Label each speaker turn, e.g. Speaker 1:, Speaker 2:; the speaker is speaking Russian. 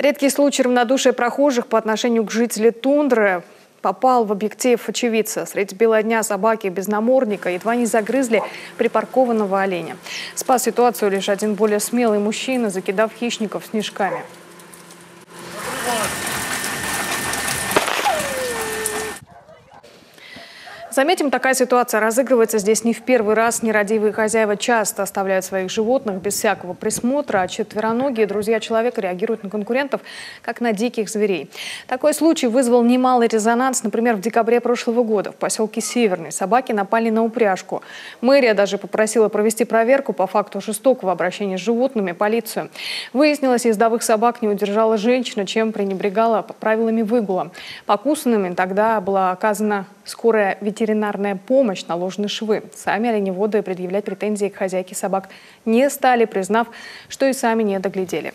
Speaker 1: Редкий случай равнодушия прохожих по отношению к жителям тундры попал в объектив очевидца. Средь бела дня собаки без намордника едва не загрызли припаркованного оленя. Спас ситуацию лишь один более смелый мужчина, закидав хищников снежками. Заметим, такая ситуация разыгрывается здесь не в первый раз. Нерадивые хозяева часто оставляют своих животных без всякого присмотра, а четвероногие друзья человека реагируют на конкурентов, как на диких зверей. Такой случай вызвал немалый резонанс. Например, в декабре прошлого года в поселке Северный собаки напали на упряжку. Мэрия даже попросила провести проверку по факту жестокого обращения с животными полицию. Выяснилось, ездовых собак не удержала женщина, чем пренебрегала правилами выгула. Покусанными тогда была оказана скорая ветеринарная помощь, наложены швы. Сами оленеводы предъявлять претензии к хозяйке собак не стали, признав, что и сами не доглядели.